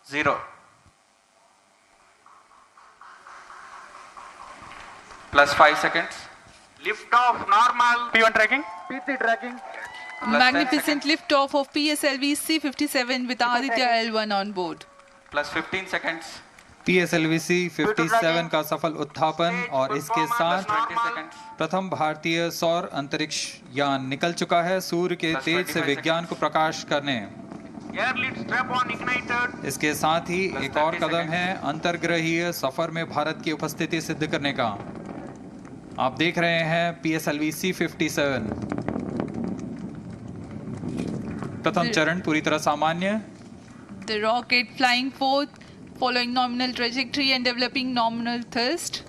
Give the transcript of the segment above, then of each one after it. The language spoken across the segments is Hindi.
0. Plus 5 seconds. Lift off normal. P1 tracking. P3 tracking. Magnificent liftoff of PSLV C-57 with Aditya L1 on board. Plus 15 seconds. PSLV C-57 का सफल उत्थापन और इसके साथ 20 seconds. प्रथम भारतीय सौर अंतरिक्ष यान निकल चुका है सूर्य के तेज से विज्ञान को प्रकाश करने। Air lead strap-on ignited. इसके साथ ही एक और कदम है अंतर्ग्रहीय सफर में भारत की उपस्थिति सिद्ध करने का। आप देख रहे हैं PSLV C-57 प्रथम चरण पूरी तरह सामान्य। The rocket flying forth, following nominal trajectory and developing nominal thrust.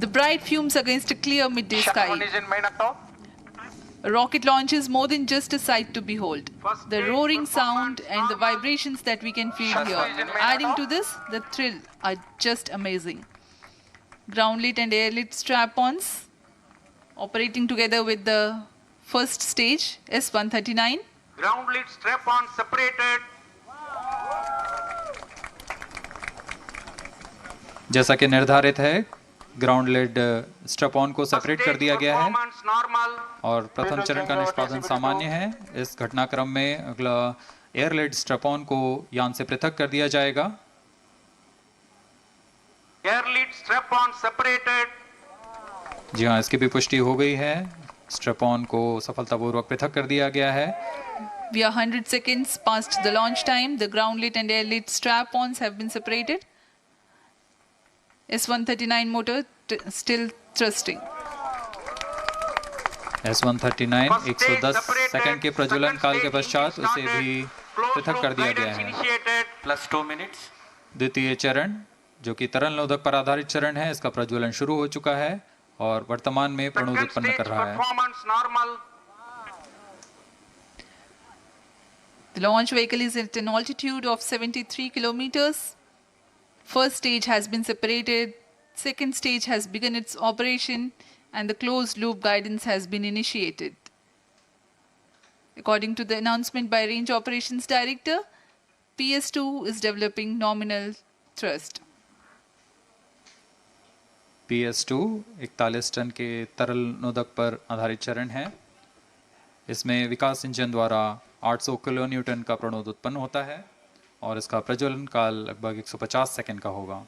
The bright fumes against a clear midday sky. Condition main up. A rocket launch is more than just a sight to behold. The roaring sound and the vibrations that we can feel here. Adding to this, the thrill are just amazing. Ground lit and air lit strap-ons operating together with the first stage S-139. Ground lead strap-on separated. जैसा कि निर्धारित है ग्राउंड लेड स्ट्रैप ऑन को सेपरेट कर दिया गया है Performance normal. और प्रथम चरण का निष्पादन सामान्य है। इस घटनाक्रम में अगला एयर लेड स्ट्रैप ऑन को यान से पृथक कर दिया जाएगा। Air lead strap-on separated. जी हाँ, इसकी भी पुष्टि हो गई है। स्ट्रैप ऑन को सफलतापूर्वक पृथक कर दिया गया है। We are 100 seconds past the launch time. The ground lit and air lit strap-ons have been separated. S-139 motor still thrusting. S-139 110 second के प्रज्वलन काल के पश्चात उसे भी पृथक कर दिया गया है। Initiated. Plus 2 minutes. द्वितीय चरण जो कि तरल नोदक पर आधारित चरण है, इसका प्रज्वलन शुरू हो चुका है और वर्तमान में प्रणोद Second उत्पन्न stage कर रहा है। performance normal. The launch vehicle is at an altitude of 73 kilometers. First stage has been separated. Second stage has begun its operation and the closed loop guidance has been initiated. According to the announcement by Range Operations Director, PS2 is developing nominal thrust. PS2 41 ton के तरल नोदक पर आधारित चरण है। इसमें विकास इंजन द्वारा 800 किलो न्यूटन का प्रणोद उत्पन्न होता है और इसका प्रज्वलन काल लगभग 150 सेकंड का होगा।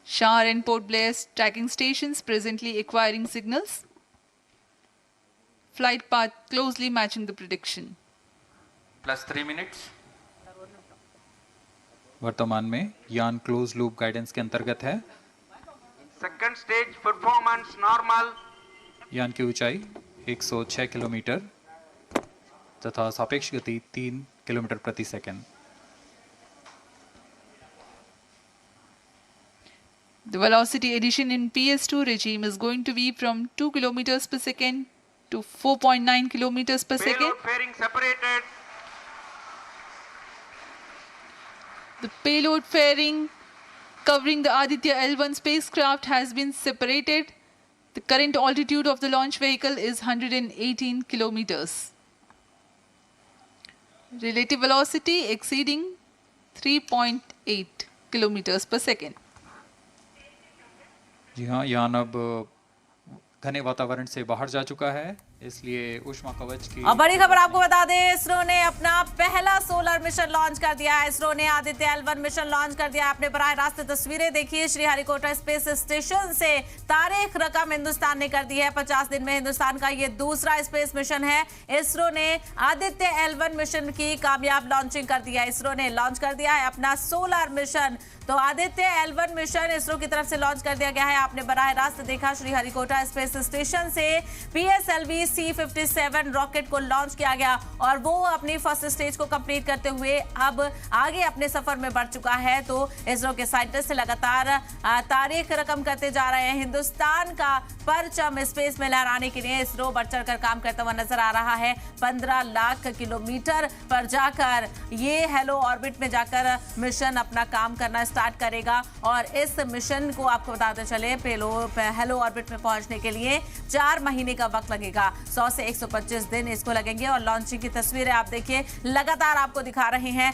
Shar and Port Blair tracking stations presently acquiring signals. Flight path closely matching the prediction. Plus 3 minutes. वर्तमान में यान क्लोज लूप गाइडेंस के अंतर्गत है। Second stage performance normal. यान की ऊंचाई 106 किलोमीटर तथा सापेक्ष गति 3 किलोमीटर प्रति second. The velocity addition in PS2 regime is going to be from 2 kilometers per second to 4.9 kilometers per second. Payload fairing separated. The payload fairing covering the Aditya L1 spacecraft has been separated. The current altitude of the launch vehicle is 118 kilometers. Relative velocity exceeding 3.8 kilometers per second. जी हाँ, यान अब घने वातावरण से बाहर जा चुका है, इसलिए ऊष्मा कवच की और बड़ी खबर आपको बता दें, इसरो ने अपना पहला सोलर मिशन लॉन्च कर दिया है। इसरो ने आदित्य L1 मिशन लॉन्च कर दिया। आपने बराह रास्त तस्वीरें देखी। श्रीहरिकोटा स्पेस स्टेशन से तारीख रकम हिंदुस्तान ने कर दी है। 50 दिन में हिंदुस्तान का ये दूसरा स्पेस मिशन है। इसरो ने आदित्य L1 मिशन की कामयाब लॉन्चिंग कर दी है। इसरो ने लॉन्च कर दिया है अपना सोलर मिशन। तो आदित्य L1 मिशन इसरो की तरफ से लॉन्च कर दिया गया है। आपने बराह रास्त देखा श्रीहरिकोटा स्पेस स्टेशन से PSLV C-57 रॉकेट को लॉन्च किया गया और वो अपनी फर्स्ट स्टेज को कंप्लीट करते हुए अब आगे अपने सफर में बढ़ चुका है। तो इसरो के साइंटिस्ट लगातार तारीख रकम करते जा रहे हैं। हिंदुस्तान का परचम स्पेस में लहराने के लिए इसरो बढ़ चढ़कर काम करता हुआ नजर आ रहा है। 15 लाख किलोमीटर पर जाकर ये हेलो ऑर्बिट में जाकर मिशन अपना काम करना स्टार्ट करेगा और इस मिशन को आपको बताते चले हेलो ऑर्बिट में पहुंचने के लिए 4 महीने का वक्त लगेगा। 100 से 125 दिन इसको लगेंगे और लॉन्चिंग की तस्वीरें आप देखिए लगातार आपको दिखा रहे हैं।